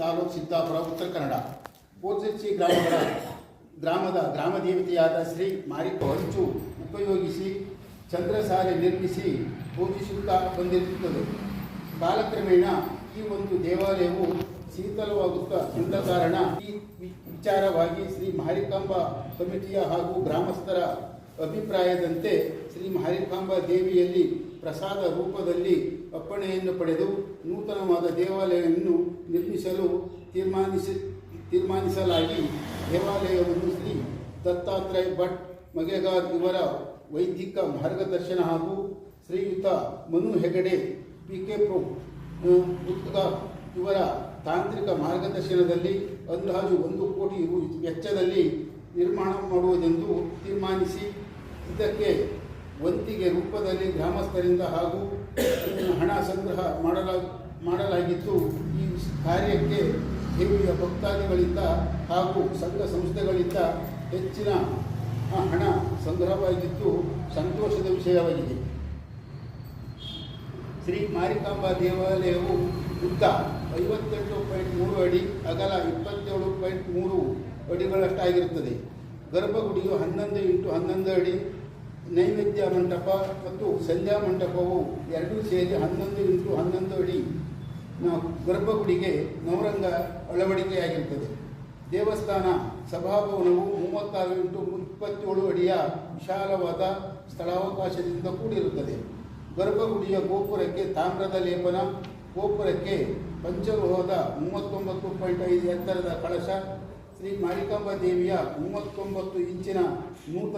ತಾಲೂಕು ಸಿದ್ದಾಪುರ ಉತ್ತರ ಕನ್ನಡ. ಪೋಚರ್ಚಿ ಗ್ರಾಮದ ಗ್ರಾಮದೇವತೆಯಾದ ಶ್ರೀ ಮಾರಿಕ ಹಂಚು ಉಪಯೋಗಿಸಿ ಚಂದ್ರಸಾಲೆ ನಿರ್ಮಿಸಿ ಪೂಜಿಸುತ್ತಾ ಬಂದಿರುತ್ತದೆ. ಕಾಲಕ್ರಮೇಣ ಈ ಒಂದು ದೇವಾಲಯವು ಶೀತಲವಾಗುತ್ತಾ ಬಂದ ಕಾರಣ ಈ ವಿಚಾರವಾಗಿ ಶ್ರೀ ಮಾರಿಕಾಂಬ ಕಮಿಟಿಯ ಹಾಗೂ ಗ್ರಾಮಸ್ಥರ ಅಭಿಪ್ರಾಯದಂತೆ ಶ್ರೀ ಮಾರಿಕಾಂಬಾ ದೇವಿಯಲ್ಲಿ ಪ್ರಸಾದ ರೂಪದಲ್ಲಿ ಅಪ್ಪಣೆಯನ್ನು ಪಡೆದು ನೂತನವಾದ ದೇವಾಲಯವನ್ನು ನಿರ್ಮಿಸಲು ತೀರ್ಮಾನಿಸಲಾಗಿ ದೇವಾಲಯವನ್ನು ಶ್ರೀ ದತ್ತಾತ್ರೇಯ ಭಟ್ ಮಗೆಗಾರ್ ಇವರ ವೈದಿಕ ಮಾರ್ಗದರ್ಶನ ಹಾಗೂ ಶ್ರೀಯುತ ಮನು ಹೆಗಡೆ PK ಇವರ ತಾಂತ್ರಿಕ ಮಾರ್ಗದರ್ಶನದಲ್ಲಿ ಅಂದಾಜು 1 ಕೋಟಿ ರು ವೆಚ್ಚದಲ್ಲಿ ನಿರ್ಮಾಣ ಮಾಡುವುದೆಂದು ತೀರ್ಮಾನಿಸಿ ಇದಕ್ಕೆ ವಂತಿಗೆ ರೂಪದಲ್ಲಿ ಗ್ರಾಮಸ್ಥರಿಂದ ಹಾಗೂ ಹಣ ಸಂಗ್ರಹ ಮಾಡಲಾಗಿದ್ದು ಈ ಕಾರ್ಯಕ್ಕೆ ದೇವಿಯ ಭಕ್ತಾದಿಗಳಿಂದ ಹಾಗೂ ಸಂಘ ಸಂಸ್ಥೆಗಳಿಂದ ಹೆಚ್ಚಿನ ಹಣ ಸಂಗ್ರಹವಾಗಿದ್ದು ಸಂತೋಷದ ವಿಷಯವಾಗಿದೆ. ಶ್ರೀ ಮಾರಿಕಾಂಬಾ ದೇವಾಲಯವು ಉದ್ದ 58.3 ಅಡಿ, ಅಗಲ 27.3 ಅಡಿಗಳಷ್ಟಾಗಿರುತ್ತದೆ. ಗರ್ಭಗುಡಿಯು 11x11 ಅಡಿ, ನೈವೇದ್ಯ ಮಂಟಪ ಮತ್ತು ಸಂಧ್ಯಾ ಮಂಟಪವು ಎರಡೂ ಸೇರಿ 11x11 ಅಡಿ ಗರ್ಭಗುಡಿಗೆ ನವರಂಗ ಅಳವಡಿಕೆಯಾಗಿರುತ್ತದೆ. ದೇವಸ್ಥಾನ ಸಭಾಭವನವು 36x27 ಅಡಿಯ ವಿಶಾಲವಾದ ಸ್ಥಳಾವಕಾಶದಿಂದ ಕೂಡಿರುತ್ತದೆ. ಗರ್ಭಗುಡಿಯ ಗೋಪುರಕ್ಕೆ ತಾಮ್ರದ ಲೇಪನ, ಗೋಪುರಕ್ಕೆ ಪಂಚಲೋಹದ 39.5 ಎತ್ತರದ ಕಳಶ, ಶ್ರೀ ಮಾರಿಕಾಂಬಾ ದೇವಿಯ 39 ಇಂಚಿನ ನೂತನ